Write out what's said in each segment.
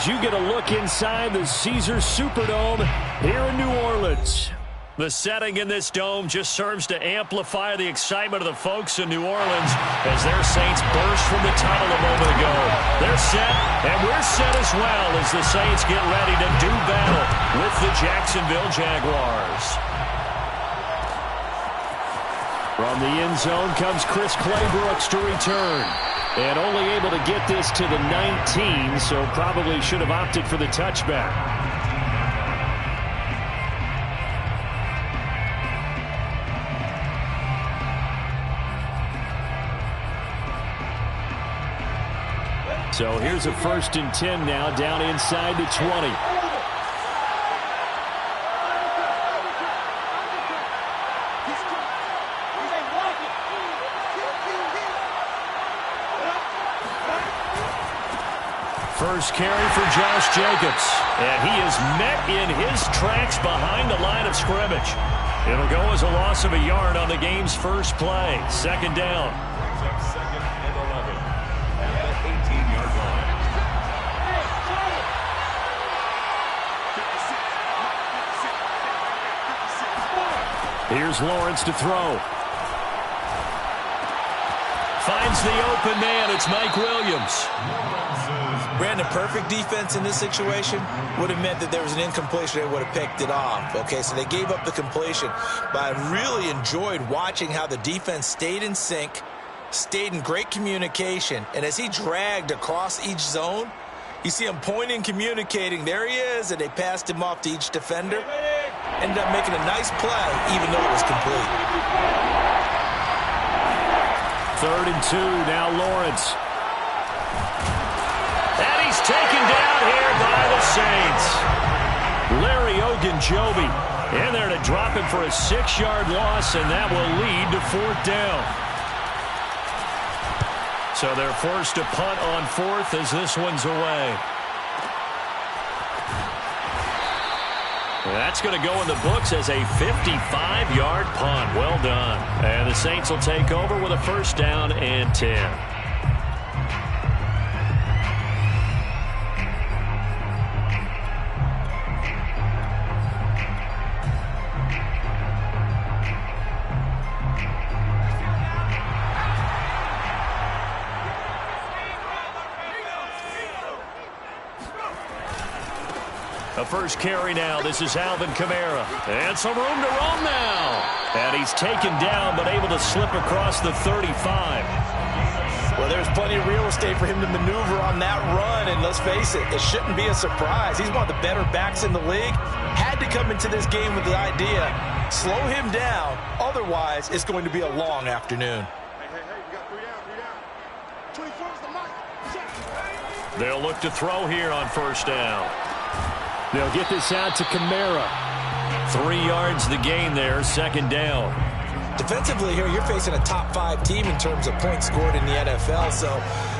as you get a look inside the Caesars Superdome here in New Orleans. The setting in this dome just serves to amplify the excitement of the folks in New Orleans as their Saints burst from the tunnel a moment ago. They're set, and we're set as well as the Saints get ready to do battle with the Jacksonville Jaguars. From the end zone comes Chris Claybrooks to return. And only able to get this to the 19, so probably should have opted for the touchback. So here's a 1st and 10 now, down inside the 20. First carry for Josh Jacobs. And he is met in his tracks behind the line of scrimmage. It'll go as a loss of a yard on the game's first play. 2nd down. Here's Lawrence to throw. Finds the open man. It's Mike Williams. Brandon, perfect defense in this situation would have meant that there was an incompletion. They would have picked it off. Okay, so they gave up the completion. But I really enjoyed watching how the defense stayed in sync, stayed in great communication. And as he dragged across each zone, you see him pointing, communicating. There he is, and they passed him off to each defender. Ended up making a nice play, even though it was complete. 3rd and 2, now Lawrence. And he's taken down here by the Saints. Larry Ogunjobi in there to drop him for a 6-yard loss, and that will lead to 4th down. So they're forced to punt on 4th as this one's away. That's going to go in the books as a 55-yard punt. Well done. And the Saints will take over with a 1st down and 10. A first carry now. This is Alvin Kamara. And some room to roam now. And he's taken down but able to slip across the 35. Well, there's plenty of real estate for him to maneuver on that run. And let's face it shouldn't be a surprise. He's one of the better backs in the league. Had to come into this game with the idea, slow him down. Otherwise, it's going to be a long afternoon. They'll look to throw here on 1st down. They'll get this out to Kamara. 3 yards the gain there, 2nd down. Defensively here, you're facing a top-5 team in terms of points scored in the NFL. So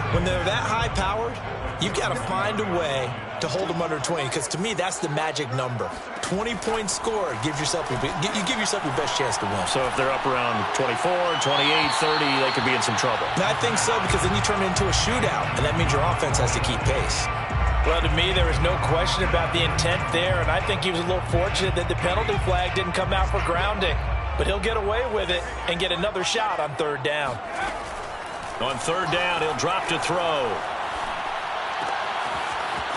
when they're that high-powered, you've got to find a way to hold them under 20. Because to me, that's the magic number. 20 points scored gives yourself you give yourself your best chance to win. So if they're up around 24, 28, 30, they could be in some trouble. I think so, because then you turn it into a shootout, and that means your offense has to keep pace. Well, to me, there was no question about the intent there, and I think he was a little fortunate that the penalty flag didn't come out for grounding. But he'll get away with it and get another shot on 3rd down. On 3rd down, he'll drop to throw.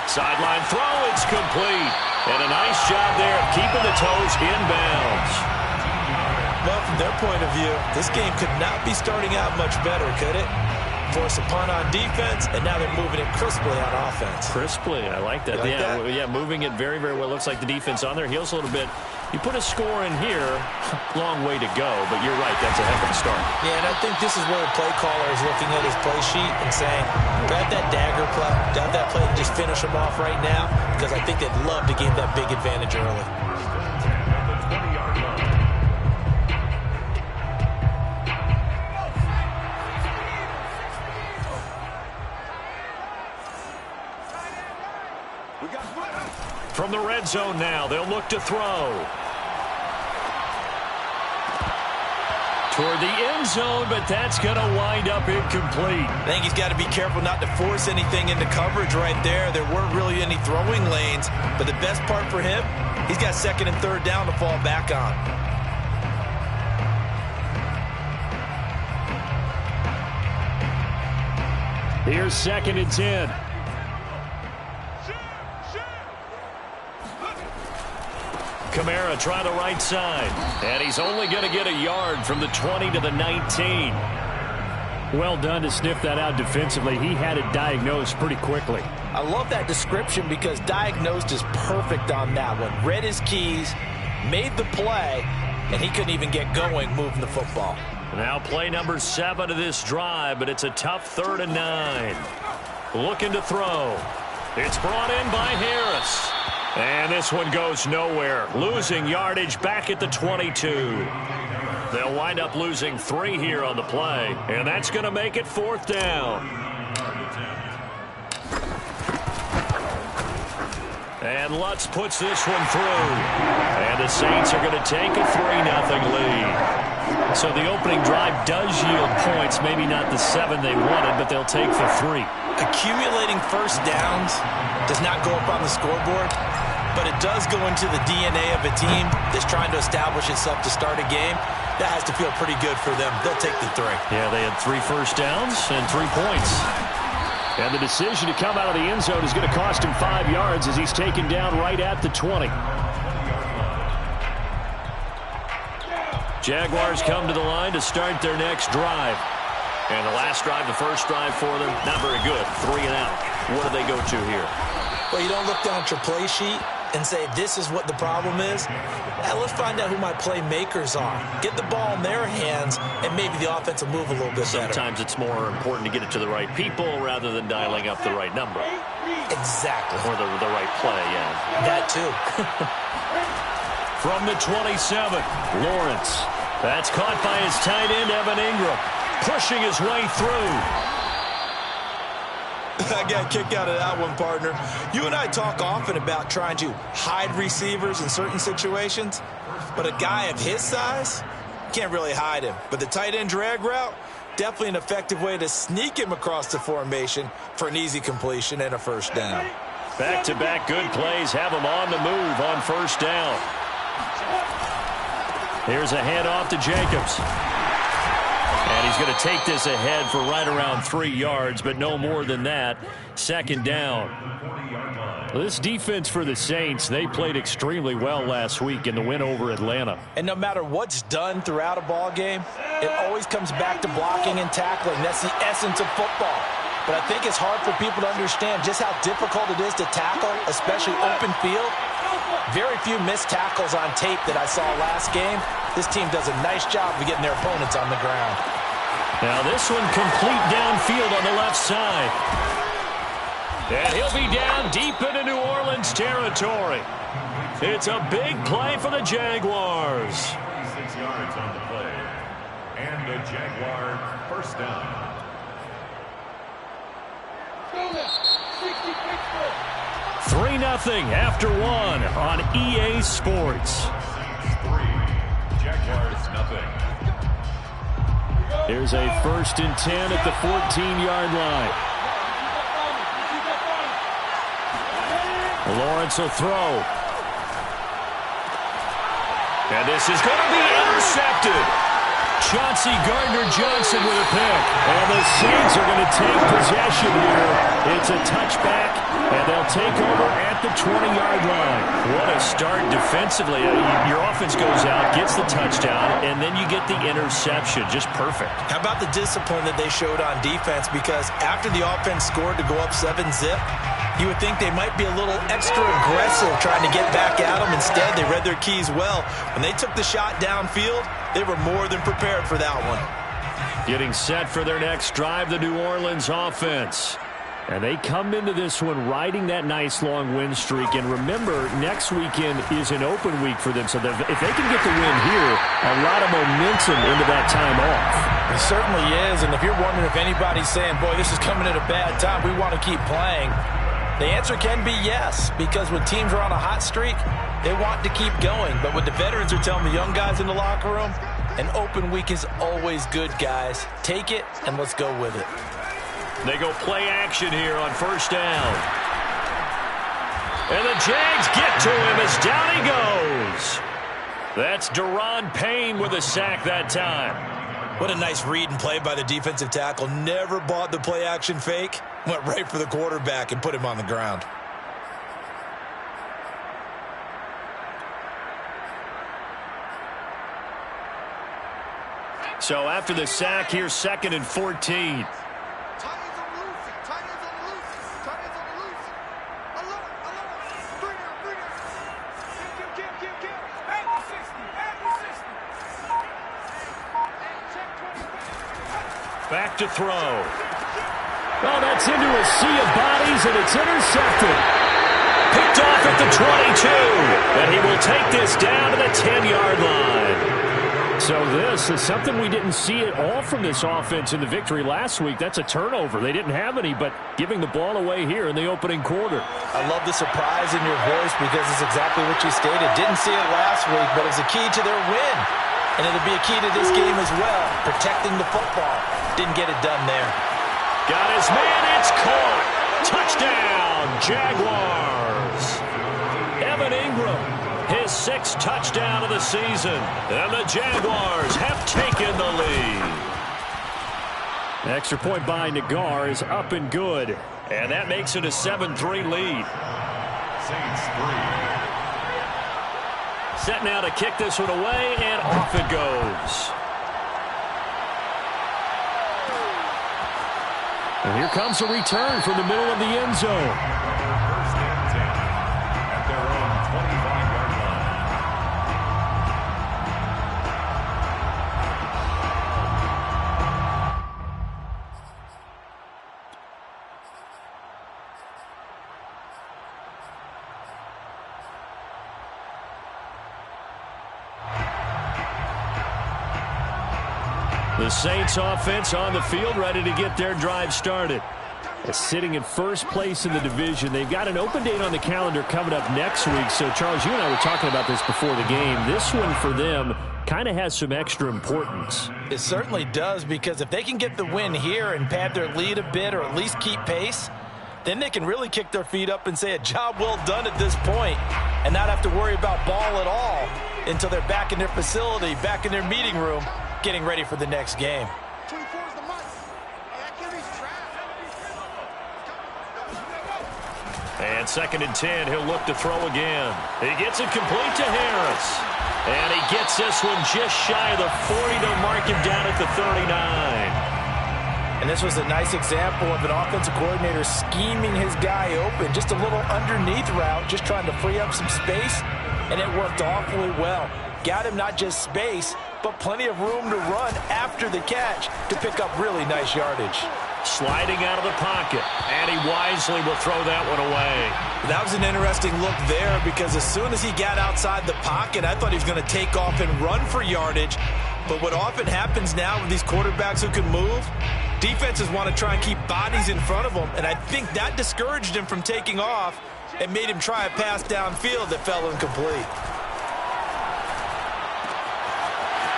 Sideline throw, it's complete. And a nice job there of keeping the toes inbounds. Well, from their point of view, this game could not be starting out much better, could it? Force a punt on defense, and now they're moving it crisply on offense. Crisply, I like that. Yeah, moving it very, very well. Looks like the defense on their heels a little bit. You put a score in here, long way to go, but you're right, that's a heck of a start. Yeah, and I think this is where the play caller is looking at his play sheet and saying, grab that dagger play, grab that play and just finish them off right now, because I think they'd love to gain that big advantage early. From the red zone now, they'll look to throw. toward the end zone, but that's going to wind up incomplete. I think he's got to be careful not to force anything into coverage right there. There weren't really any throwing lanes, but the best part for him, he's got second and third down to fall back on. Here's 2nd and 10. Kamara trying the right side. And he's only going to get a yard from the 20 to the 19. Well done to sniff that out defensively. He had it diagnosed pretty quickly. I love that description because diagnosed is perfect on that one. Read his keys, made the play, and he couldn't even get going moving the football. Now play number 7 of this drive, but it's a tough 3rd and 9. Looking to throw. It's brought in by Harris. And this one goes nowhere. Losing yardage back at the 22. They'll wind up losing 3 here on the play. And that's going to make it 4th down. And Lutz puts this one through. And the Saints are going to take a 3-0 lead. So the opening drive does yield points. Maybe not the 7 they wanted, but they'll take the 3. Accumulating first downs does not go up on the scoreboard, but it does go into the DNA of a team that's trying to establish itself to start a game. That has to feel pretty good for them. They'll take the 3. Yeah, they had 3 first downs and 3 points. And the decision to come out of the end zone is going to cost him 5 yards as he's taken down right at the 20. Jaguars come to the line to start their next drive. And the last drive, the first drive for them, not very good. 3 and out. What do they go to here? Well, you don't look down at your play sheet and say, this is what the problem is. Now, let's find out who my playmakers are. Get the ball in their hands, and maybe the offense will move a little bit better. Sometimes it's more important to get it to the right people rather than dialing up the right number. Exactly. Or the right play, yeah. That too. From the 27, Lawrence. That's caught by his tight end, Evan Ingram. Pushing his way through. I got a kick out of that one, partner. You and I talk often about trying to hide receivers in certain situations, but a guy of his size, can't really hide him. But the tight end drag route, definitely an effective way to sneak him across the formation for an easy completion and a first down. Back-to-back good plays have him on the move on first down. Here's a handoff to Jacobs. And he's going to take this ahead for right around 3 yards, but no more than that. 2nd down. This defense for the Saints, they played extremely well last week in the win over Atlanta. And no matter what's done throughout a ball game, it always comes back to blocking and tackling. That's the essence of football. But I think it's hard for people to understand just how difficult it is to tackle, especially open field. Very few missed tackles on tape that I saw last game. This team does a nice job of getting their opponents on the ground. Now this one complete downfield on the left side. And he'll be down deep into New Orleans territory. It's a big play for the Jaguars. 6 yards on the play. And the Jaguar first down. 3-0 after 1 on EA Sports. 3, Jaguars nothing. Here's a 1st and 10 at the 14-yard line. Lawrence will throw. And this is going to be intercepted. Chauncey Gardner-Johnson with a pick. And the Saints are going to take possession here. It's a touchback, and they'll take over at the 20-yard line. What a start defensively. Your offense goes out, gets the touchdown, and then you get the interception. Just perfect. How about the discipline that they showed on defense? Because after the offense scored to go up 7-zip, you would think they might be a little extra aggressive trying to get back at them. Instead, they read their keys well. When they took the shot downfield, they were more than prepared for that one. Getting set for their next drive, the New Orleans offense. And they come into this one riding that nice long win streak. And remember, next weekend is an open week for them. So if they can get the win here, a lot of momentum into that time off. It certainly is. And if you're wondering if anybody's saying, boy, this is coming at a bad time, we want to keep playing, the answer can be yes. Because when teams are on a hot streak, they want to keep going. But what the veterans are telling the young guys in the locker room, An open week is always good, guys. Take it, and let's go with it. They go play action here on first down. And the Jags get to him as down he goes. That's Daron Payne with a sack that time. What a nice read and play by the defensive tackle. Never bought the play action fake. Went right for the quarterback and put him on the ground. So after the sack, here's 2nd and 14. Back to throw. Well, that's into a sea of bodies, and it's intercepted. Picked off at the 22. And he will take this down to the 10-yard line. So this is something we didn't see at all from this offense in the victory last week. That's a turnover. They didn't have any, but giving the ball away here in the opening quarter. I love the surprise in your voice because it's exactly what you stated. Didn't see it last week, but it's a key to their win. And it'll be a key to this game as well, protecting the football. Didn't get it done there. Got his man. It's caught. Touchdown, Jaguars. Evan Ingram, his 6th touchdown of the season. And the Jaguars have taken the lead. An extra point by Nagar is up and good. And that makes it a 7-3 lead. Saints 3. Set now to kick this one away, and off it goes. And here comes a return from the middle of the end zone. First and 10 at their own 25-yard line. The Saints offense on the field, ready to get their drive started. Sitting in first place in the division. They've got an open date on the calendar coming up next week. So, Charles, you and I were talking about this before the game. This one for them kind of has some extra importance. It certainly does, because if they can get the win here and pad their lead a bit or at least keep pace, then they can really kick their feet up and say a job well done at this point and not have to worry about ball at all until they're back in their facility, back in their meeting room, getting ready for the next game. And 2nd and 10, he'll look to throw again. He gets it complete to Harris. And he gets this one just shy of the 40 to mark him down at the 39. And this was a nice example of an offensive coordinator scheming his guy open. Just a little underneath route, just trying to free up some space. And it worked awfully well. Got him not just space, but plenty of room to run after the catch to pick up really nice yardage. Sliding out of the pocket, and he wisely will throw that one away. That was an interesting look there, because as soon as he got outside the pocket, I thought he was going to take off and run for yardage. But what often happens now with these quarterbacks who can move, defenses want to try and keep bodies in front of them, and I think that discouraged him from taking off and made him try a pass downfield that fell incomplete.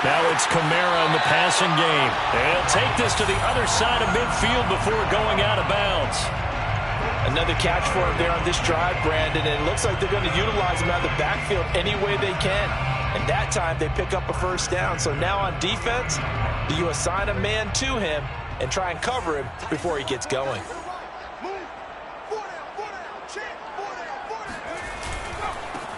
Now it's Kamara in the passing game. And he'll take this to the other side of midfield before going out of bounds. Another catch for him there on this drive, Brandon, and it looks like they're going to utilize him out of the backfield any way they can. And that time they pick up a first down. So now on defense, do you assign a man to him and try and cover him before he gets going?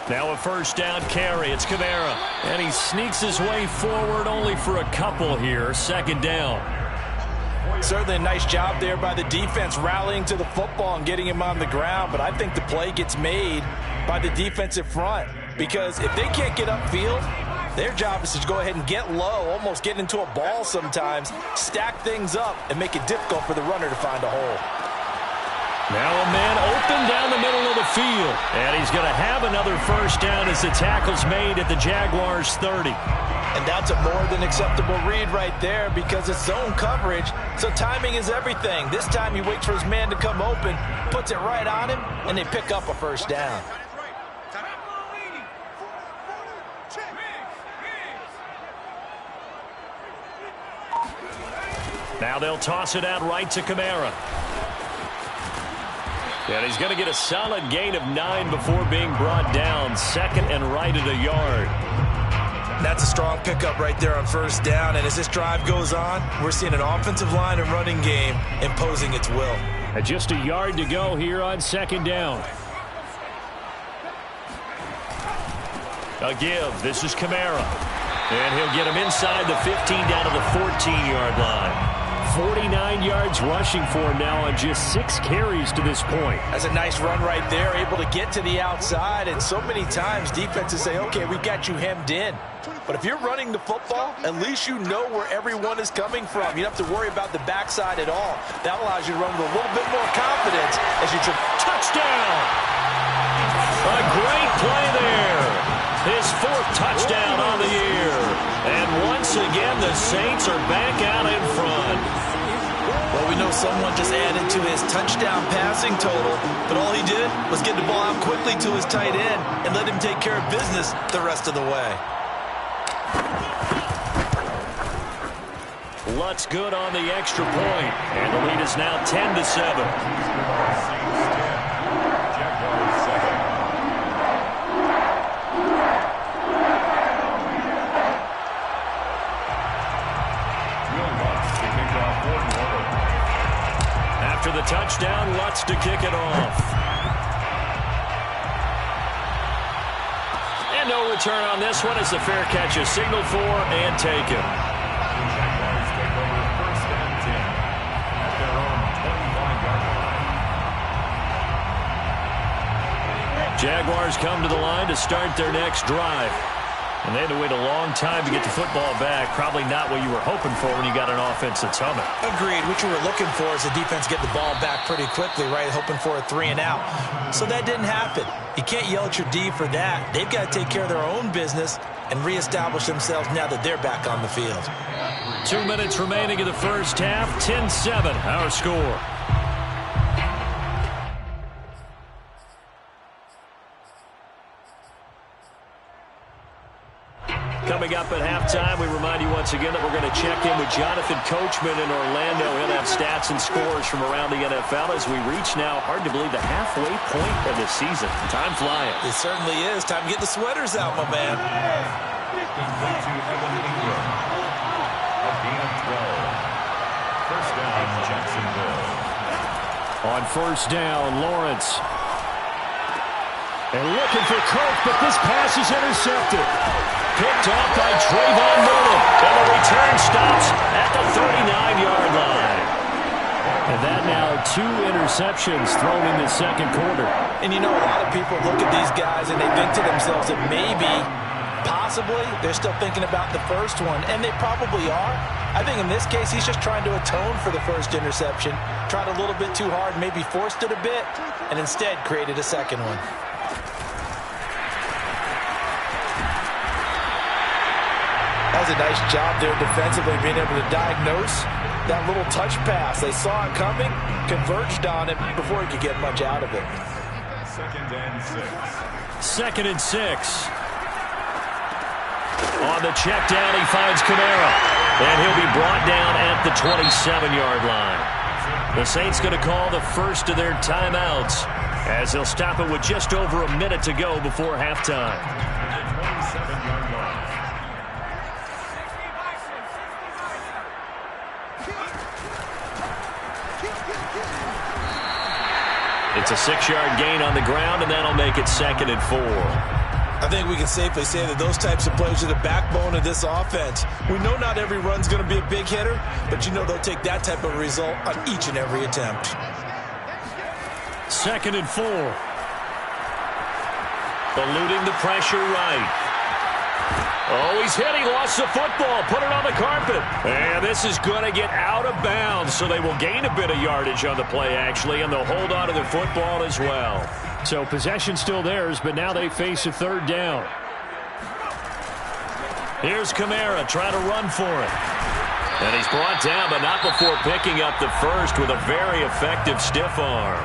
Now a first down carry. It's Kamara. And he sneaks his way forward only for a couple here. 2nd down. Certainly a nice job there by the defense rallying to the football and getting him on the ground. But I think the play gets made by the defensive front, because if they can't get upfield, their job is to go ahead and get low, almost get into a ball sometimes, stack things up, and make it difficult for the runner to find a hole. Now a man open down the middle of the field. And he's going to have another first down as the tackle's made at the Jaguars' 30. And that's a more than acceptable read right there, because it's zone coverage, so timing is everything. This time he waits for his man to come open, puts it right on him, and they pick up a first down. Now they'll toss it out right to Kamara. And he's going to get a solid gain of 9 before being brought down. Second and right at a yard. That's a strong pickup right there on first down. And as this drive goes on, we're seeing an offensive line and running game imposing its will. And just a yard to go here on second down. A give. This is Kamara. And he'll get him inside the 15 down to the 14-yard line. 49 yards rushing for him now on just 6 carries to this point. That's a nice run right there, able to get to the outside. And so many times defenses say, okay, we got you hemmed in. But if you're running the football, at least you know where everyone is coming from. You don't have to worry about the backside at all. That allows you to run with a little bit more confidence as you touchdown. A great play there. His 4th touchdown on the year. And once again, the Saints are back out in front. Well, we know someone just added to his touchdown passing total, but all he did was get the ball out quickly to his tight end and let him take care of business the rest of the way. Lutz good on the extra point, and the lead is now 10-7. After the touchdown, Lutz to kick it off. And no return on this one as the fair catch is signaled for and taken. Jaguars take over first and 10 at their own 25-yard line. Jaguars come to the line to start their next drive. And they had to wait a long time to get the football back. Probably not what you were hoping for when you got an offense that's humming. Agreed. What you were looking for is the defense get the ball back pretty quickly, right? Hoping for a 3 and out. So that didn't happen. You can't yell at your D for that. They've got to take care of their own business and reestablish themselves now that they're back on the field. 2 minutes remaining in the first half. 10-7, our score. Coming up at halftime, we remind you once again that we're going to check in with Jonathan Coachman in Orlando. He'll have stats and scores from around the NFL as we reach now, hard to believe, the halfway point of the season. Time flying. It certainly is. Time to get the sweaters out, my man. Complete to Evan Ingram. A gain of 12. First down, Jacksonville. On first down, Lawrence. And looking for Kirk, but this pass is intercepted. Picked off by Trayvon Mullen. And the return stops at the 39-yard line. And that now 2 interceptions thrown in the second quarter. And you know, a lot of people look at these guys and they think to themselves that maybe, possibly, they're still thinking about the first one. And they probably are. I think in this case, he's just trying to atone for the first interception. Tried a little bit too hard, maybe forced it a bit, and instead created a second one. That was a nice job there defensively, being able to diagnose that little touch pass. They saw it coming, converged on it before he could get much out of it. Second and 6. Second and 6. On the check down, he finds Kamara. And he'll be brought down at the 27-yard line. The Saints going to call the first of their timeouts as they'll stop it with just over a minute to go before halftime. 27-yard line. It's a 6-yard gain on the ground, and that'll make it 2nd and 4. I think we can safely say that those types of plays are the backbone of this offense. We know not every run's going to be a big hitter, but you know they'll take that type of result on each and every attempt. 2nd and 4. Eluding the pressure right. Oh, he's hit. He lost the football. Put it on the carpet. And this is going to get out of bounds, so they will gain a bit of yardage on the play, actually, and they'll hold on to the football as well. So possession still theirs, but now they face a 3rd down. Here's Kamara trying to run for it. And he's brought down, but not before picking up the first with a very effective stiff arm.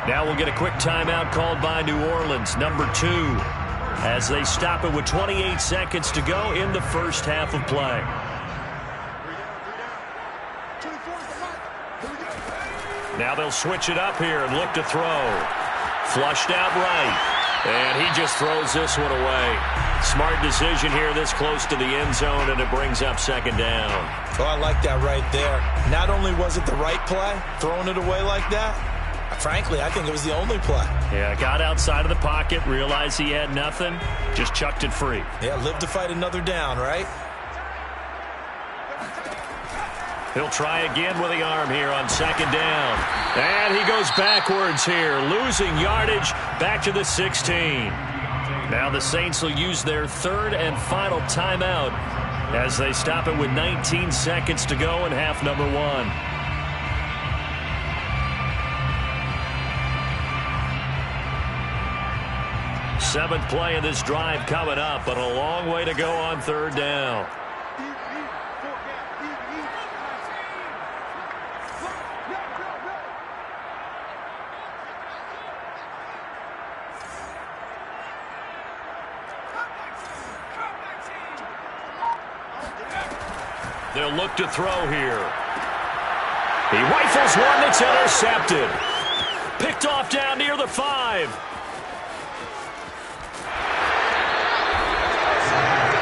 Now we'll get a quick timeout called by New Orleans, number 2. As they stop it with 28 seconds to go in the first half of play. Now they'll switch it up here and look to throw. Flushed out right. And he just throws this one away. Smart decision here this close to the end zone, and it brings up second down. Oh, I like that right there. Not only was it the right play, throwing it away like that, frankly, I think it was the only play. Yeah, got outside of the pocket, realized he had nothing, just chucked it free. Yeah, live to fight another down, right? He'll try again with the arm here on second down. And he goes backwards here, losing yardage back to the 16. Now the Saints will use their third and final timeout as they stop it with 19 seconds to go in half number 1. Seventh play of this drive coming up, but a long way to go on third down. They'll look to throw here. He rifles one that's intercepted. Picked off down near the 5.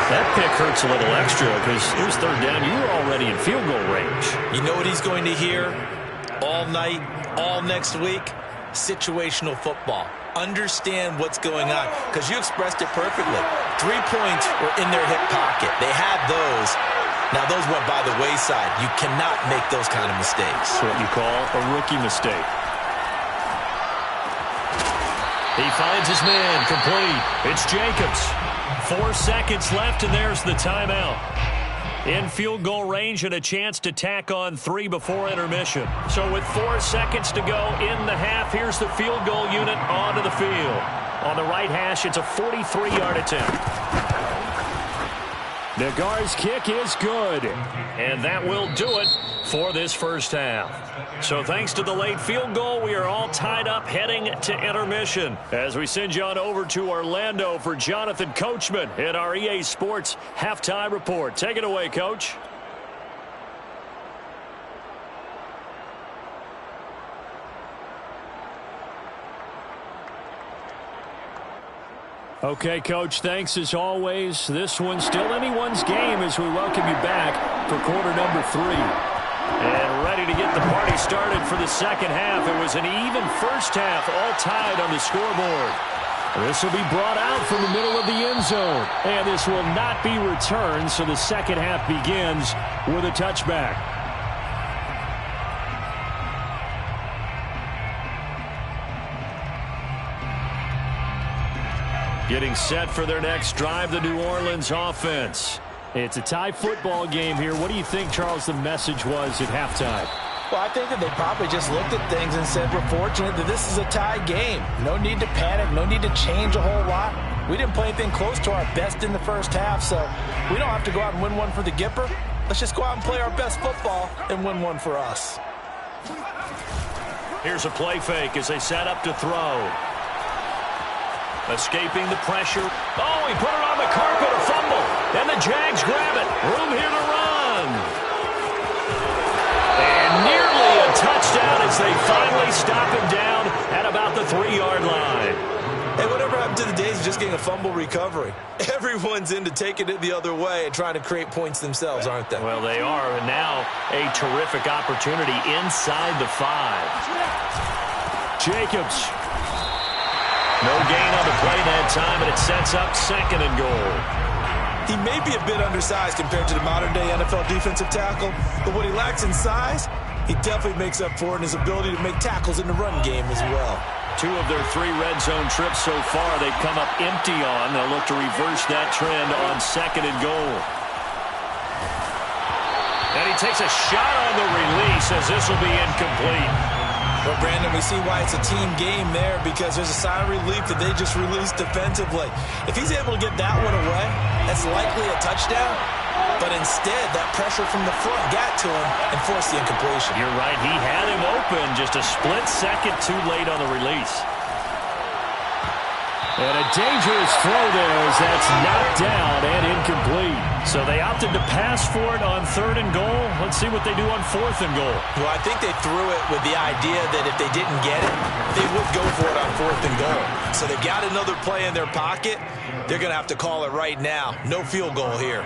That pick hurts a little extra because it was third down. You were already in field goal range. You know what he's going to hear all night, all next week? Situational football. Understand what's going on because you expressed it perfectly. 3 points were in their hip pocket. They had those. Now, those went by the wayside. You cannot make those kind of mistakes. That's what you call a rookie mistake. He finds his man complete. It's Jacobs. 4 seconds left, and there's the timeout. In field goal range and a chance to tack on 3 before intermission. So with 4 seconds to go in the half, here's the field goal unit onto the field. On the right hash, it's a 43-yard attempt. Nagar's kick is good, and that will do it for this first half. So thanks to the late field goal, we are all tied up heading to intermission as we send you on over to Orlando for Jonathan Coachman at our EA Sports Halftime Report. Take it away, Coach. Okay, Coach, thanks as always. This one's still anyone's game as we welcome you back for quarter number 3. And ready to get the party started for the second half. It was an even first half, all tied on the scoreboard. This will be brought out from the middle of the end zone. And this will not be returned, so the second half begins with a touchback. Getting set for their next drive, the New Orleans offense. It's a tie football game here. What do you think, Charles, the message was at halftime? Well, I think that they probably just looked at things and said, we're fortunate that this is a tie game. No need to panic. No need to change a whole lot. We didn't play anything close to our best in the first half, so we don't have to go out and win one for the Gipper. Let's just go out and play our best football and win one for us. Here's a play fake as they set up to throw. Escaping the pressure. Oh, he put it on the carpet, a fumble. And the Jags grab it. Room here to run. And nearly a touchdown as they finally stop him down at about the 3-yard line. Hey, whatever happened to the days of just getting a fumble recovery? Everyone's into taking it the other way and trying to create points themselves, aren't they? Well, they are. And now a terrific opportunity inside the 5. Jacobs. No gain on the play that time, and it sets up second and goal. He may be a bit undersized compared to the modern-day NFL defensive tackle, but what he lacks in size, he definitely makes up for it in his ability to make tackles in the run game as well. 2 of their 3 red zone trips so far they've come up empty on. They'll look to reverse that trend on second and goal. And he takes a shot on the release as this will be incomplete. Well, Brandon, we see why it's a team game there because there's a sigh of relief that they just released defensively. If he's able to get that one away, that's likely a touchdown. But instead, that pressure from the front got to him and forced the incompletion. You're right. He had him open just a split second too late on the release. And a dangerous throw there as that's knocked down and incomplete. So they opted to pass for it on 3rd and goal. Let's see what they do on 4th and goal. Well, I think they threw it with the idea that if they didn't get it, they would go for it on 4th and goal. So they've got another play in their pocket. They're going to have to call it right now. No field goal here.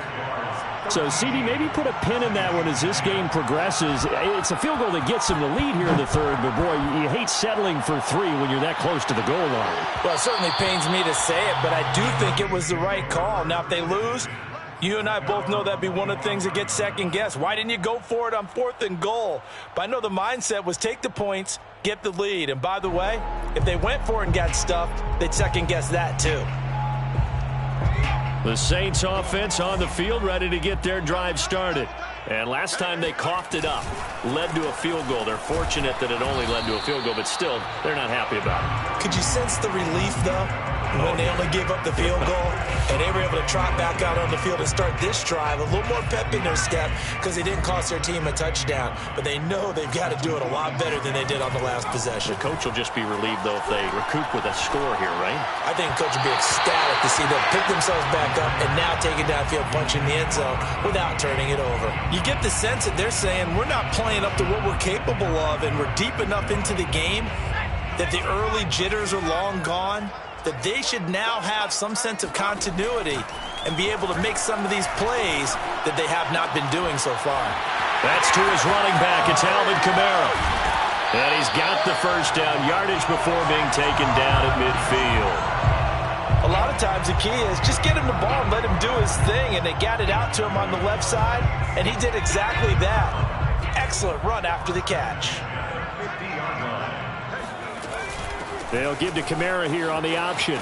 So, CD, maybe put a pin in that one as this game progresses. It's a field goal that gets them the lead here in the 3rd, but, boy, you hate settling for 3 when you're that close to the goal line. Well, it certainly pains me to say it, but I do think it was the right call. Now, if they lose, you and I both know that'd be one of the things that gets second-guessed. Why didn't you go for it on 4th and goal? But I know the mindset was take the points, get the lead. And, by the way, if they went for it and got stuffed, they'd second-guess that, too. The Saints offense on the field, ready to get their drive started. And last time they coughed it up, led to a field goal. They're fortunate that it only led to a field goal, but still, they're not happy about it. Could you sense the relief, though, when they only gave up the field goal and they were able to trot back out on the field and start this drive? A little more pep in their step because they didn't cost their team a touchdown, but they know they've got to do it a lot better than they did on the last possession. The coach will just be relieved, though, if they recoup with a score here, right? I think the coach will be ecstatic to see them pick themselves back up and now take it downfield, punch in the end zone without turning it over. You get the sense that they're saying we're not playing up to what we're capable of, and we're deep enough into the game that the early jitters are long gone, that they should now have some sense of continuity and be able to make some of these plays that they have not been doing so far. That's to his running back. It's Alvin Kamara. And he's got the first down yardage before being taken down at midfield. A lot of times the key is just get him the ball and let him do his thing, and they got it out to him on the left side, and he did exactly that. Excellent run after the catch. They'll give to Kamara here on the option.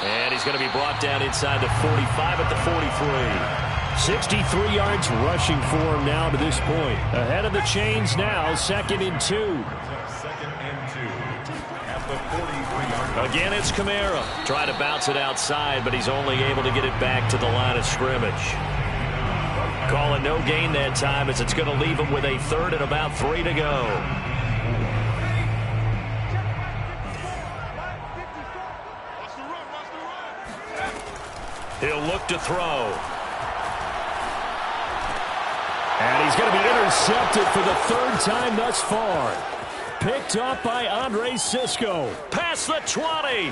And he's going to be brought down inside the 45 at the 43. 63 yards rushing for him now to this point. Ahead of the chains now, 2nd and 2. 2nd and 2 at the 43-yard line. Again, it's Kamara. Trying to bounce it outside, but he's only able to get it back to the line of scrimmage. Call it no gain that time as it's going to leave him with a 3rd and about 3 to go. He'll look to throw. And he's going to be intercepted for the 3rd time thus far. Picked up by Andre Cisco. Past the 20.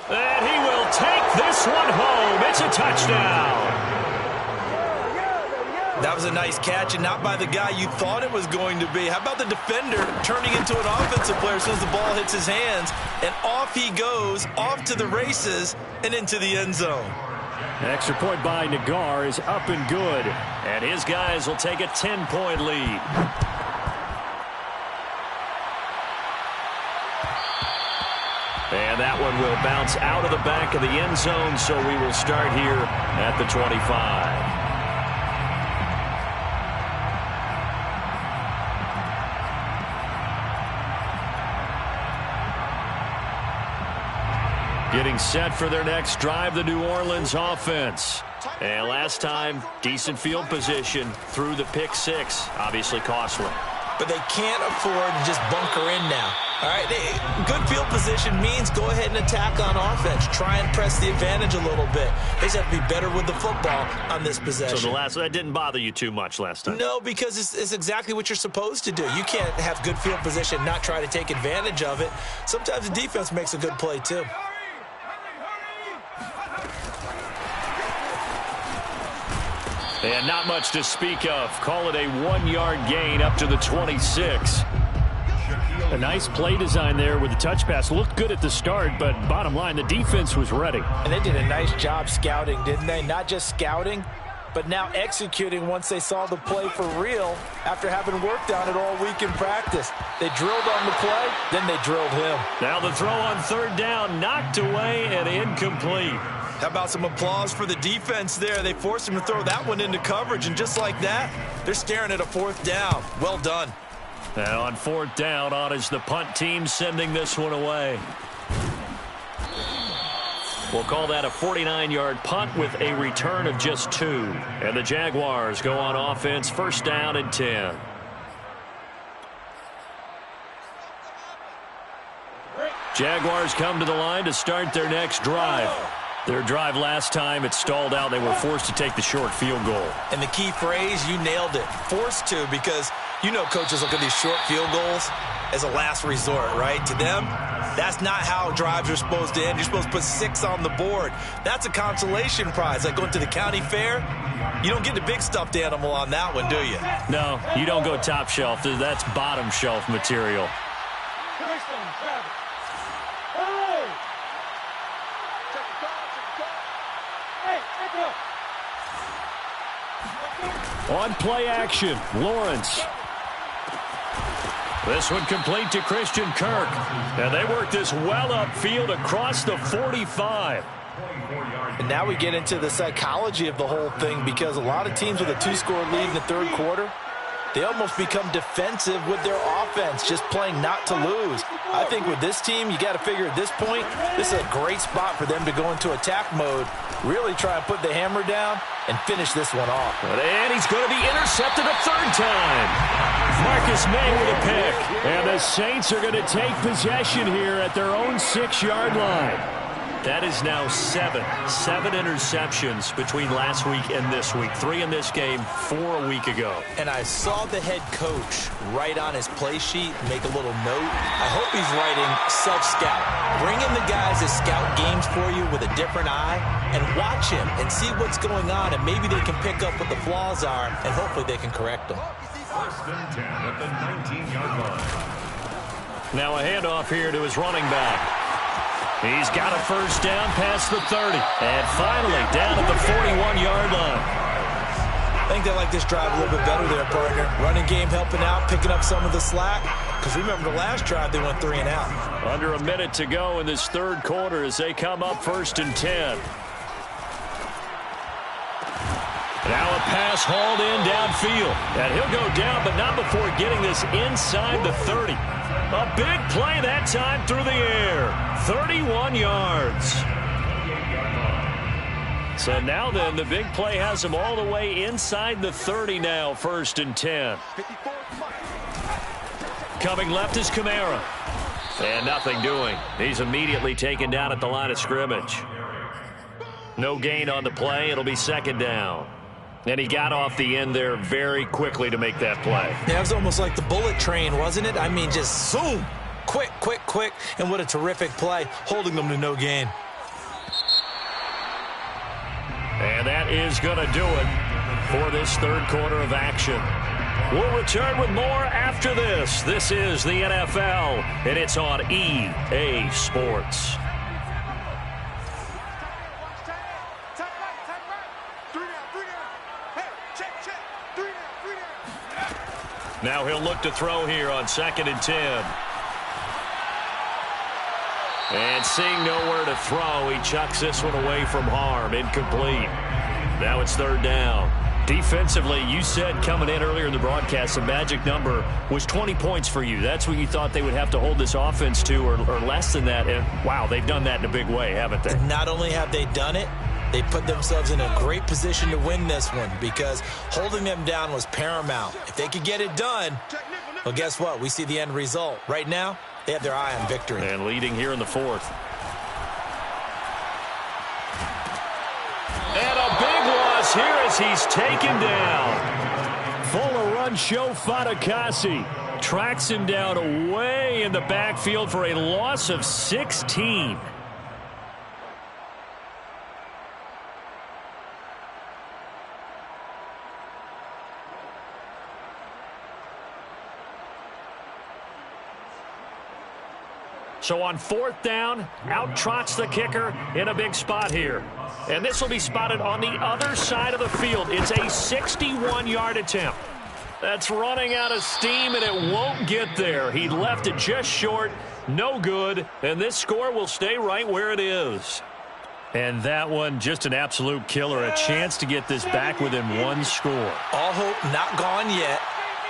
And he will take this one home. It's a touchdown. That was a nice catch, and not by the guy you thought it was going to be. How about the defender turning into an offensive player as soon as the ball hits his hands, and off he goes, off to the races, and into the end zone. An extra point by Nagar is up and good, and his guys will take a 10-point lead. And that one will bounce out of the back of the end zone, so we will start here at the 25. Getting set for their next drive, the New Orleans offense. And last time, decent field position through the pick 6. Obviously costly. But they can't afford to just bunker in now. All right, good field position means go ahead and attack on offense. Try and press the advantage a little bit. They just have to be better with the football on this possession. So that didn't bother you too much last time? No, because it's exactly what you're supposed to do. You can't have good field position, not try to take advantage of it. Sometimes the defense makes a good play, too. And not much to speak of. Call it a 1-yard gain up to the 26. A nice play design there with the touch pass. Looked good at the start, but bottom line, the defense was ready. And they did a nice job scouting, didn't they? Not just scouting, but now executing once they saw the play for real after having worked on it all week in practice. They drilled on the play, then they drilled him. Now the throw on 3rd down, knocked away and incomplete. How about some applause for the defense there? They forced him to throw that one into coverage, and just like that, they're staring at a 4th down. Well done. And on 4th down, on is the punt team sending this one away. We'll call that a 49-yard punt with a return of just 2. And the Jaguars go on offense, 1st down and 10. Jaguars come to the line to start their next drive. Their drive last time, it stalled out. They were forced to take the short field goal. And the key phrase, you nailed it, forced to, because you know coaches look at these short field goals as a last resort, right? To them, that's not how drives are supposed to end. You're supposed to put 6 on the board. That's a consolation prize. Like going to the county fair, you don't get the big stuffed animal on that one, do you? No, you don't go top shelf. That's bottom shelf material. On play action, Lawrence. This one complete to Christian Kirk. And they work this well upfield across the 45. And now we get into the psychology of the whole thing, because a lot of teams with a 2-score lead in the third quarter, they almost become defensive with their offense, just playing not to lose. I think with this team, you got to figure at this point, this is a great spot for them to go into attack mode, really try and put the hammer down and finish this one off. And he's going to be intercepted a third time. Marcus May with a pick. And the Saints are going to take possession here at their own 6-yard line. That is now 7 interceptions between last week and this week. 3 in this game, 4 a week ago. And I saw the head coach write on his play sheet, make a little note. I hope he's writing self-scout. Bring in the guys that scout games for you with a different eye and watch him and see what's going on, and maybe they can pick up what the flaws are, and hopefully they can correct them. 1st and 10 at the 19-yard line. Now a handoff here to his running back. He's got a first down past the 30. And finally down at the 41-yard line. I think they like this drive a little bit better there, partner. Running game helping out, picking up some of the slack. Because remember the last drive, they went 3 and out. Under a minute to go in this third quarter as they come up 1st and 10. Now a pass hauled in downfield. And he'll go down, but not before getting this inside the 30. A big play that time through the air. 31 yards. So now then, the big play has him all the way inside the 30 now, 1st and 10. Coming left is Kamara. And nothing doing. He's immediately taken down at the line of scrimmage. No gain on the play. It'll be 2nd down. And he got off the end there very quickly to make that play. Yeah, it was almost like the bullet train, wasn't it? I mean, just zoom. Quick, quick, quick. And what a terrific play, holding them to no gain. And that is going to do it for this third quarter of action. We'll return with more after this. This is the NFL, and it's on EA Sports. Now he'll look to throw here on 2nd and 10. And seeing nowhere to throw, he chucks this one away from harm. Incomplete. Now it's 3rd down. Defensively, you said coming in earlier in the broadcast, the magic number was 20 points for you. That's what you thought they would have to hold this offense to, or less than that. And, wow, they've done that in a big way, haven't they? Not only have they done it, they put themselves in a great position to win this one, because holding them down was paramount. If they could get it done, well, guess what? We see the end result. Right now, they have their eye on victory. And leading here in the 4th. And a big loss here as he's taken down. Full run show Fatukasi. Tracks him down away in the backfield for a loss of 16. So on 4th down, out trots the kicker in a big spot here. And this will be spotted on the other side of the field. It's a 61-yard attempt. That's running out of steam, and it won't get there. He left it just short, no good, and this score will stay right where it is. And that one, just an absolute killer, a chance to get this back within 1 score. All hope not gone yet.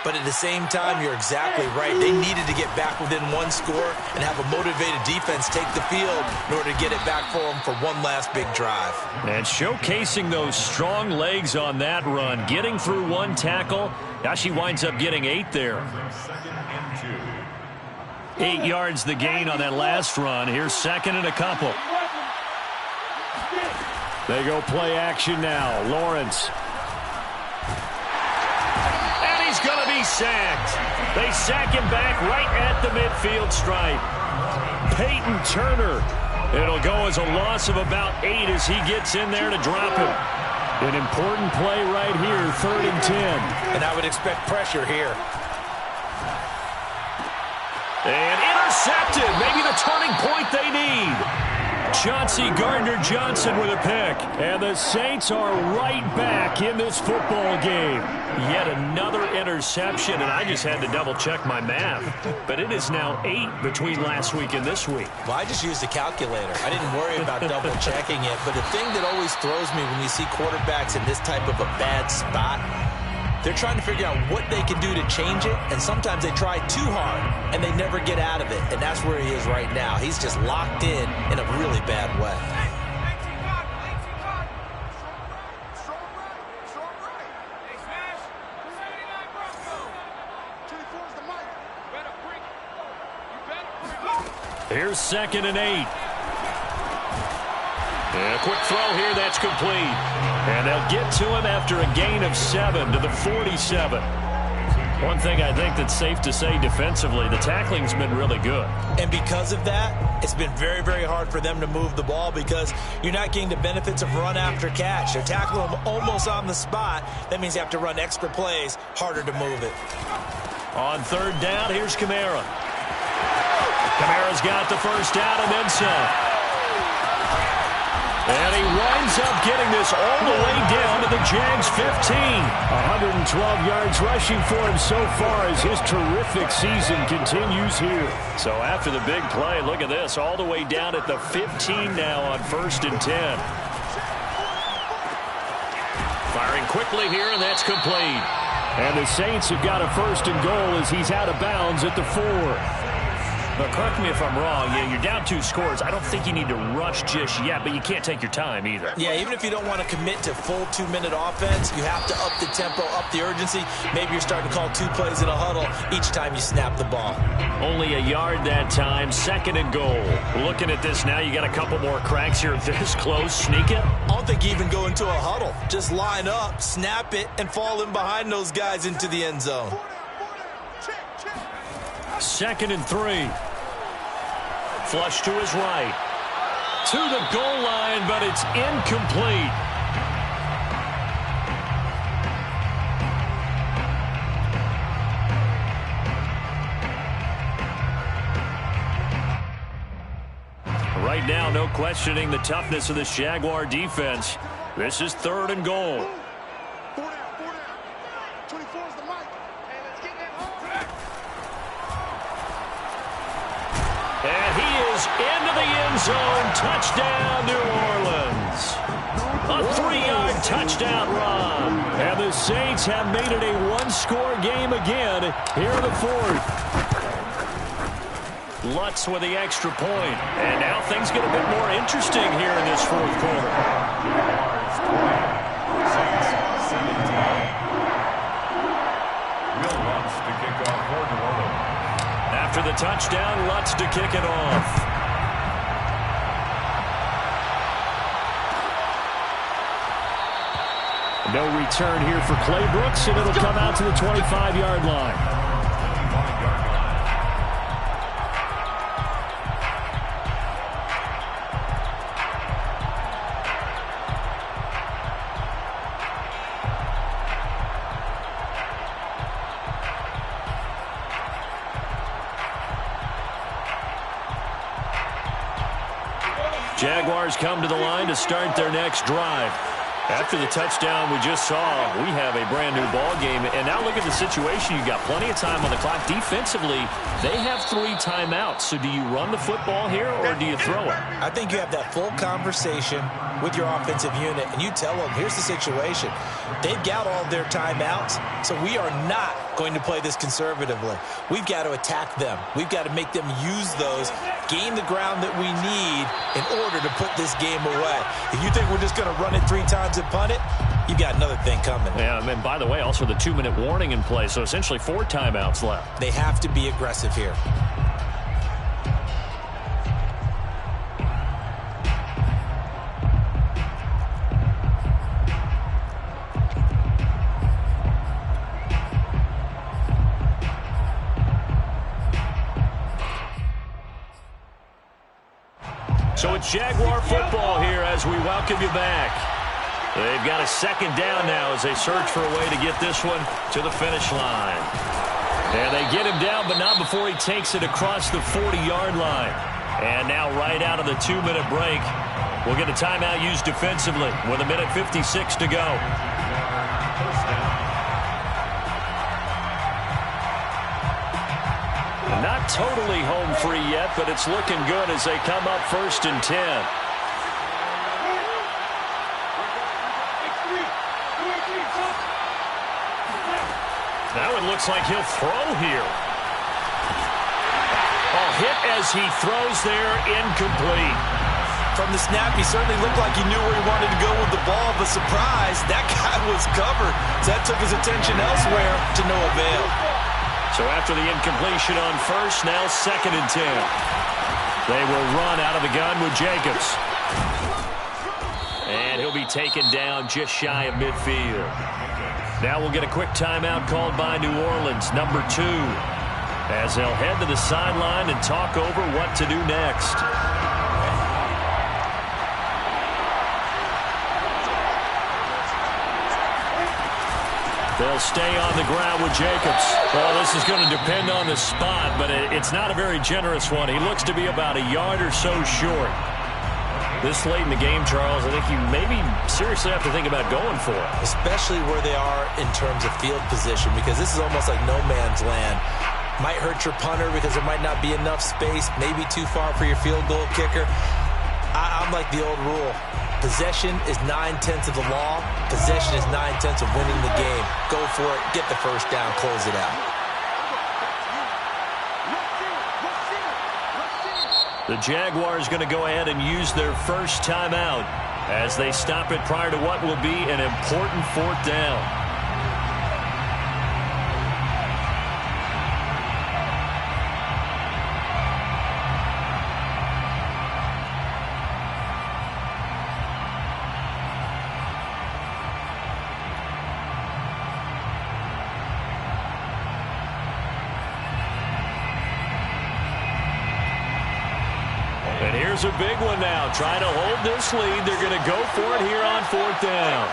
But at the same time, you're exactly right. They needed to get back within 1 score and have a motivated defense take the field in order to get it back for them for one last big drive. And showcasing those strong legs on that run, getting through 1 tackle. Now she winds up getting 8 there. 8 yards the gain on that last run. Here's second and a couple. They go play action now. Lawrence. And he's going to be sacked. They sack him back right at the midfield stripe. Peyton Turner. It'll go as a loss of about 8 as he gets in there to drop him. An important play right here, 3rd and 10. And I would expect pressure here. And intercepted. Maybe the turning point they need. Chauncey Gardner-Johnson with a pick. And the Saints are right back in this football game. Yet another interception, and I just had to double-check my math. But it is now 8 between last week and this week. Well, I just used a calculator. I didn't worry about double-checking it. But the thing that always throws me when you see quarterbacks in this type of a bad spot, they're trying to figure out what they can do to change it, and sometimes they try too hard, and they never get out of it, and that's where he is right now. He's just locked in a really bad way. Here's 2nd and 8. And a quick throw here, that's complete. And they'll get to him after a gain of 7 to the 47. One thing I think that's safe to say defensively, the tackling's been really good. And because of that, it's been very, very hard for them to move the ball because you're not getting the benefits of run after catch. They're tackling them almost on the spot. That means you have to run extra plays, harder to move it. On 3rd down, here's Kamara. Kamara's got the first down and then some. And he winds up getting this all the way down to the Jags 15. 112 yards rushing for him so far as his terrific season continues here. So after the big play, look at this, all the way down at the 15 now on 1st and 10. Firing quickly here, and that's complete. And the Saints have got a 1st and goal as he's out of bounds at the 4. But correct me if I'm wrong. Yeah, you're down 2 scores. I don't think you need to rush just yet, but you can't take your time either. Yeah, even if you don't want to commit to full 2-minute offense, you have to up the tempo, up the urgency. Maybe you're starting to call 2 plays in a huddle each time you snap the ball. Only a yard that time, 2nd and goal. Looking at this now, you got a couple more cracks here. This close, sneak it. I don't think you even go into a huddle. Just line up, snap it, and fall in behind those guys into the end zone. 2nd and 3. Flush to his right. To the goal line, but it's incomplete. Right now, no questioning the toughness of this Jaguar defense. This is 3rd and goal. And he is into the end zone. Touchdown, New Orleans. A 3-yard touchdown run. And the Saints have made it a 1-score game again here in the 4th. Lutz with the extra point. And now things get a bit more interesting here in this 4th quarter. Will Lutz to kick off for New Orleans. After the touchdown, Lutz to kick it off. No return here for Clay Brooks, and it'll come out to the 25-yard line. Jaguars come to the line to start their next drive. After the touchdown we just saw, we have a brand new ball game. And now look at the situation. You've got plenty of time on the clock. Defensively, they have 3 timeouts. So do you run the football here or do you throw it? I think you have that full conversation with your offensive unit, and you tell them, here's the situation. They've got all their timeouts, so we are not going to play this conservatively. We've got to attack them. We've got to make them use those, gain the ground that we need in order to put this game away. If you think we're just going to run it 3 times and punt it, you've got another thing coming. Yeah, and by the way, also the 2-minute warning in play, so essentially 4 timeouts left. They have to be aggressive here. So it's Jaguar football here as we welcome you back. They've got a second down now as they search for a way to get this one to the finish line. And they get him down, but not before he takes it across the 40-yard line. And now right out of the 2-minute break, we'll get a timeout used defensively with 1:56 to go. Not totally home free yet, but it's looking good as they come up 1st and 10. Now it looks like he'll throw here. Hit as he throws there, incomplete. From the snap, he certainly looked like he knew where he wanted to go with the ball, but surprise, that guy was covered. So that took his attention elsewhere to no avail. So after the incompletion on first, now 2nd and 10. They will run out of the gun with Jacobs. And he'll be taken down just shy of midfield. Now we'll get a quick timeout called by New Orleans, number 2. As they'll head to the sideline and talk over what to do next. They'll stay on the ground with Jacobs. Well, this is going to depend on the spot, but it's not a very generous one. He looks to be about a yard or so short. This late in the game, Charles, I think you maybe seriously have to think about going for it. Especially where they are in terms of field position, because this is almost like no man's land. Might hurt your punter because there might not be enough space, maybe too far for your field goal kicker. I'm like the old rule. Possession is 9/10 of the law. Possession is 9/10 of winning the game. Go for it. Get the first down. Close it out. The Jaguars going to go ahead and use their first timeout as they stop it prior to what will be an important 4th down. And here's a big one now. Trying to hold this lead. They're going to go for it here on 4th down.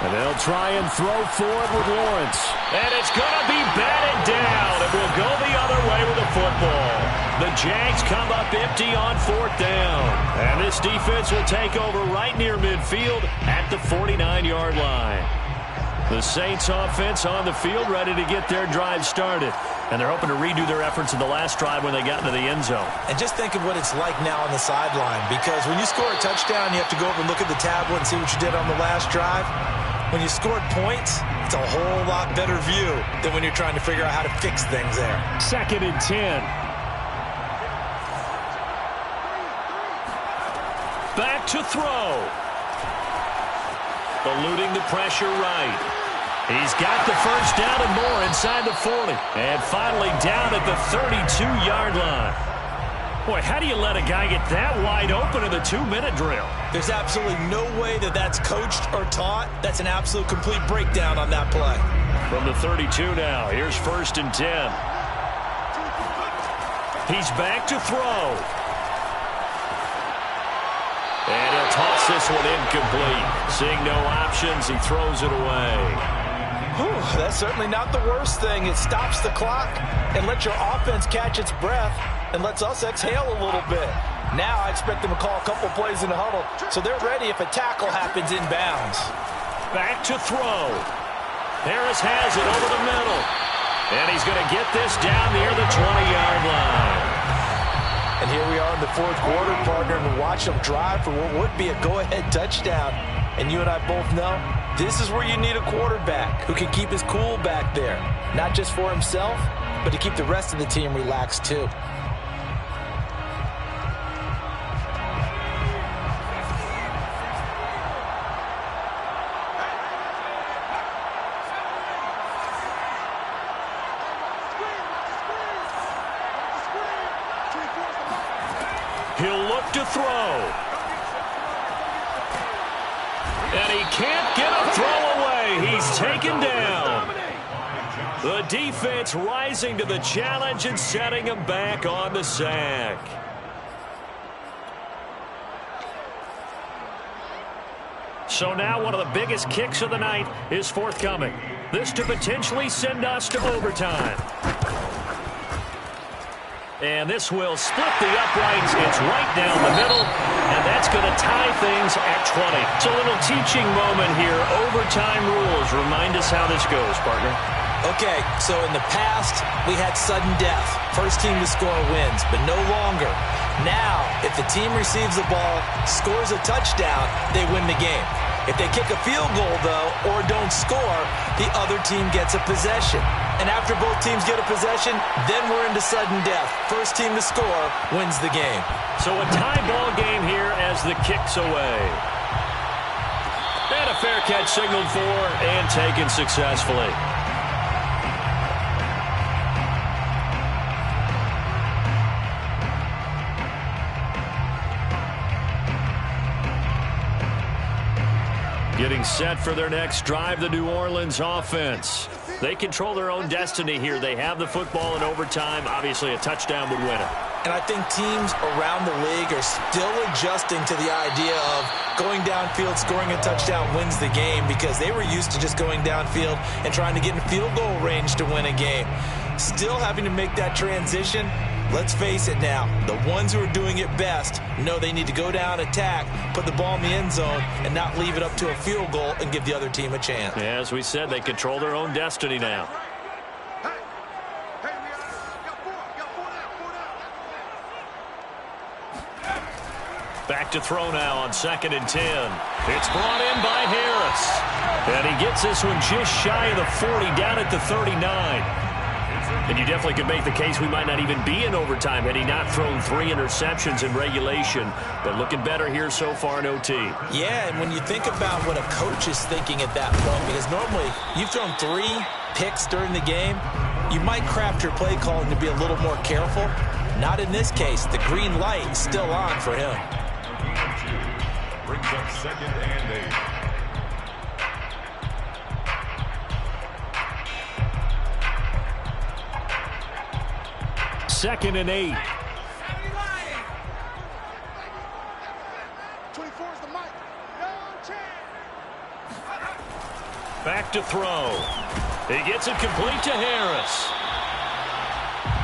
And they'll try and throw for it with Lawrence. And it's going to be batted down. It will go the other way with the football. The Jags come up empty on 4th down. And this defense will take over right near midfield at the 49-yard line. The Saints offense on the field, ready to get their drive started. And they're hoping to redo their efforts in the last drive when they got into the end zone. And just think of what it's like now on the sideline, because when you score a touchdown, you have to go over and look at the tablet and see what you did on the last drive. When you scored points, it's a whole lot better view than when you're trying to figure out how to fix things there. 2nd and 10. Back to throw. Eluding the pressure right. He's got the first down and more inside the 40. And finally down at the 32-yard line. Boy, how do you let a guy get that wide open in the 2-minute drill? There's absolutely no way that that's coached or taught. That's an absolute complete breakdown on that play. From the 32 now, here's 1st and 10. He's back to throw. And he'll toss this one incomplete. Seeing no options, he throws it away. Whew, that's certainly not the worst thing. It stops the clock and lets your offense catch its breath and lets us exhale a little bit. Now I expect them to call a couple plays in the huddle, so they're ready if a tackle happens inbounds. Back to throw. Harris has it over the middle. And he's going to get this down near the 20-yard line. And here we are in the 4th quarter, partner, and watch them drive for what would be a go-ahead touchdown. And you and I both know this is where you need a quarterback who can keep his cool back there. Not just for himself, but to keep the rest of the team relaxed too. He'll look to throw. And he can't get a throw away. He's taken down. The defense rising to the challenge and setting them back on the sack. So now one of the biggest kicks of the night is forthcoming. This to potentially send us to overtime. And this will split the uprights. It's right down the middle, and that's going to tie things at 20. It's a little teaching moment here. Overtime rules. Remind us how this goes, partner. Okay, so in the past, we had sudden death. First team to score wins, but no longer. Now, if the team receives the ball, scores a touchdown, they win the game. If they kick a field goal, though, or don't score, the other team gets a possession. And after both teams get a possession, then we're into sudden death. First team to score wins the game. So a tie ball game here as the kick's away. And a fair catch signaled for and taken successfully. Getting set for their next drive, the New Orleans offense. They control their own destiny here. They have the football in overtime. Obviously, a touchdown would win it. And I think teams around the league are still adjusting to the idea of going downfield, scoring a touchdown wins the game, because they were used to just going downfield and trying to get in field goal range to win a game. Still having to make that transition. Let's face it now, the ones who are doing it best know they need to go down, attack, put the ball in the end zone, and not leave it up to a field goal and give the other team a chance. Yeah, as we said, they control their own destiny now. Back to throw now on 2nd and 10. It's brought in by Harris. And he gets this one just shy of the 40, down at the 39. And you definitely could make the case we might not even be in overtime had he not thrown 3 interceptions in regulation. But looking better here so far in OT. Yeah, and when you think about what a coach is thinking at that point, because normally you've thrown 3 picks during the game, you might craft your play calling to be a little more careful. Not in this case. The green light is still on for him. Brings up 2nd and 8. Second and 8. 24 is the mic. No chance. Back to throw. He gets it complete to Harris.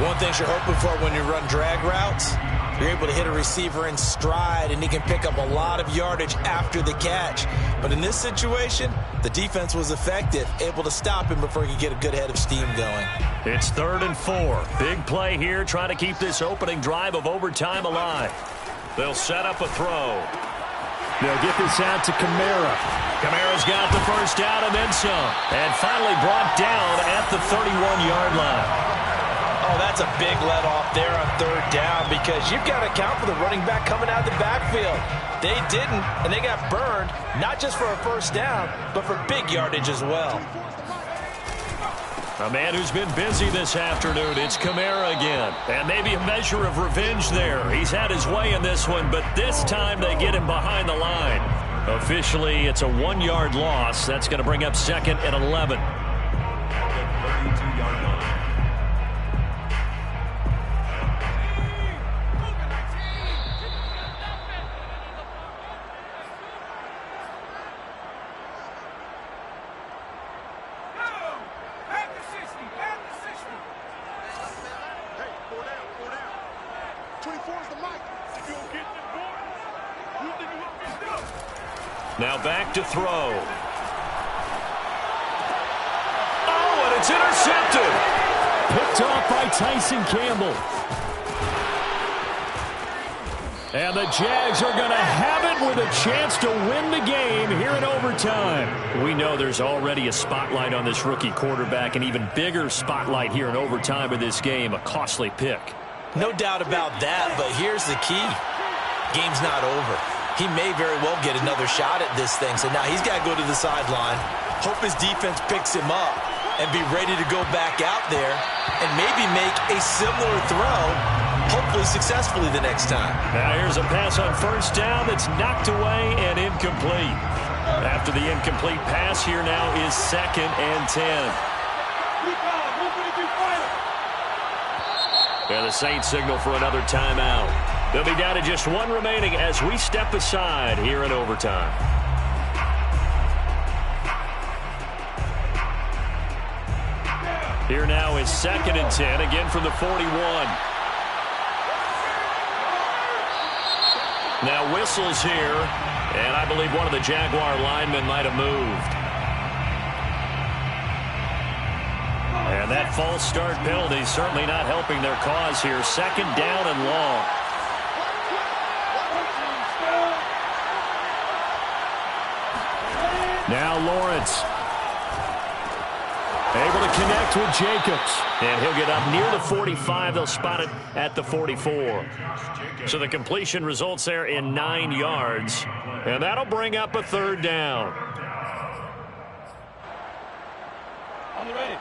One thing you're hoping for when you run drag routes, you're able to hit a receiver in stride, and he can pick up a lot of yardage after the catch. But in this situation, the defense was effective, able to stop him before he could get a good head of steam going. It's 3rd and 4. Big play here, trying to keep this opening drive of overtime alive. They'll set up a throw. They'll get this out to Kamara. Kamara's got the first down and then some. And finally brought down at the 31-yard line. Oh, that's a big let off there on 3rd down, because you've got to account for the running back coming out of the backfield. They didn't, and they got burned, not just for a first down, but for big yardage as well. A man who's been busy this afternoon, it's Kamara again. And maybe a measure of revenge there. He's had his way in this one, but this time they get him behind the line. Officially, it's a 1-yard loss. That's going to bring up 2nd and 11. Now back to throw. Oh, and it's intercepted. Picked off by Tyson Campbell. And the Jags are going to have it with a chance to win the game here in overtime. We know there's already a spotlight on this rookie quarterback, an even bigger spotlight here in overtime of this game, a costly pick. No doubt about that, but here's the key. Game's not over. He may very well get another shot at this thing, so now he's got to go to the sideline, hope his defense picks him up, and be ready to go back out there and maybe make a similar throw, hopefully successfully the next time. Now here's a pass on 1st down that's knocked away and incomplete. After the incomplete pass, here now is 2nd and 10. And the Saints signal for another timeout. They'll be down to just one remaining as we step aside here in overtime. Here now is 2nd and 10, again from the 41. Now whistles here, and I believe one of the Jaguar linemen might have moved. And that false start penalty certainly not helping their cause here. 2nd down and long. Now Lawrence. Able to connect with Jacobs. And he'll get up near the 45. They'll spot it at the 44. So the completion results there in 9 yards. And that'll bring up a 3rd down. On the ready.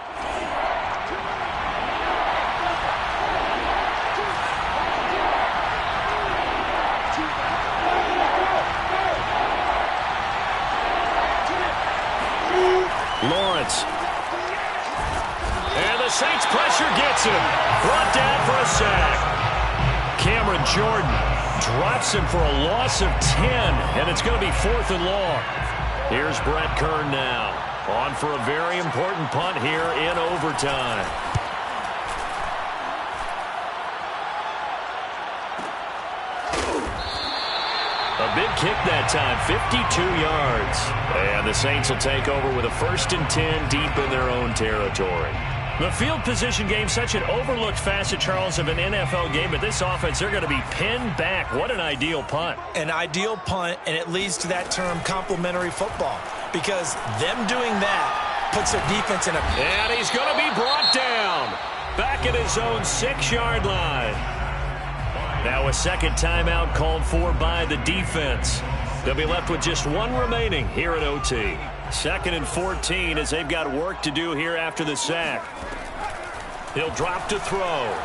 Lawrence. And the Saints pressure gets him. Brought down for a sack. Cameron Jordan drops him for a loss of 10. And it's going to be 4th and long. Here's Brett Kern now. On for a very important punt here in overtime. A big kick that time, 52 yards. And the Saints will take over with a 1st and 10 deep in their own territory. The field position game, such an overlooked facet, Charles, of an NFL game, but this offense, they're going to be pinned back. What an ideal punt. An ideal punt, and it leads to that term complementary football, because them doing that puts their defense in a... And he's going to be brought down back at his own 6-yard line. Now a 2nd timeout called for by the defense. They'll be left with just one remaining here at OT. 2nd and 14 as they've got work to do here after the sack. He'll drop to throw.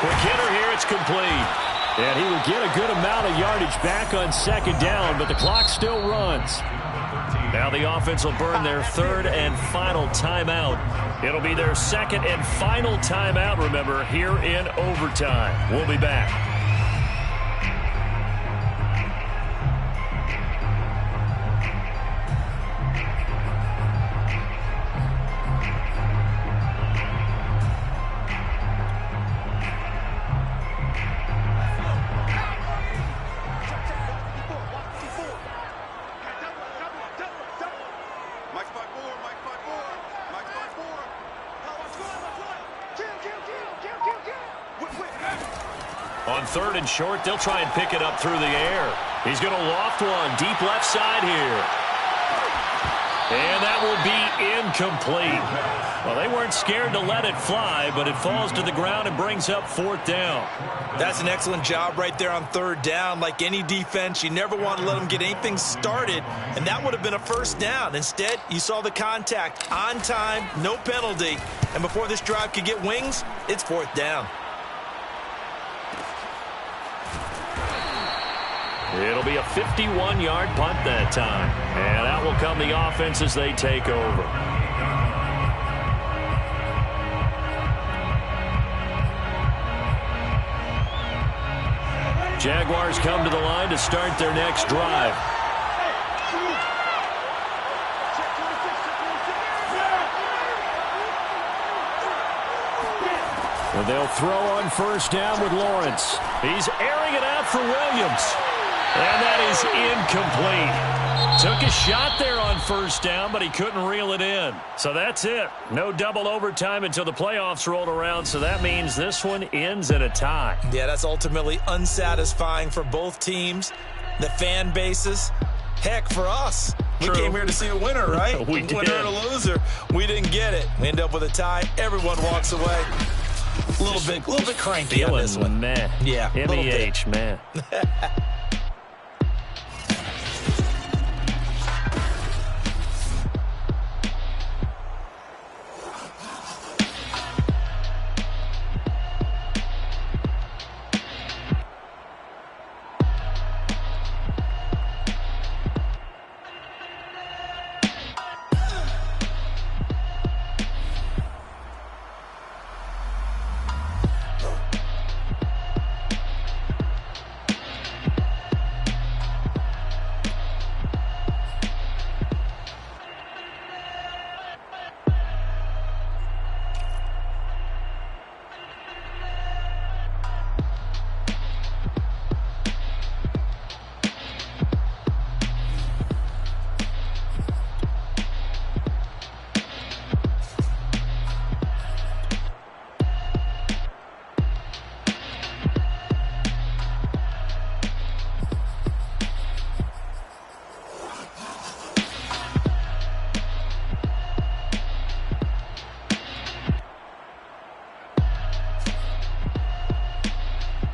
Quick hitter here, it's complete. And he will get a good amount of yardage back on 2nd down, but the clock still runs. Now the offense will burn their 3rd and final timeout. It'll be their 2nd and final timeout, remember, here in overtime. We'll be back. On 3rd and short, they'll try and pick it up through the air. He's going to loft one deep left side here. And that will be incomplete. Well, they weren't scared to let it fly, but it falls to the ground and brings up 4th down. That's an excellent job right there on 3rd down. Like any defense, you never want to let them get anything started, and that would have been a 1st down. Instead, you saw the contact on time, no penalty, and before this drive could get wings, it's 4th down. It'll be a 51-yard punt that time. And that will come the offense as they take over. Jaguars come to the line to start their next drive. And they'll throw on 1st down with Lawrence. He's airing it out for Williams. And that is incomplete. Took a shot there on 1st down, but he couldn't reel it in. So that's it. No double overtime until the playoffs rolled around, so that means this one ends in a tie. Yeah, that's ultimately unsatisfying for both teams, the fan bases. Heck, for us. True. We came here to see a winner, right? We did. Winner and a loser. We didn't get it. We end up with a tie. Everyone walks away. A little bit cranky on this one. Meh. Yeah, MEH, man.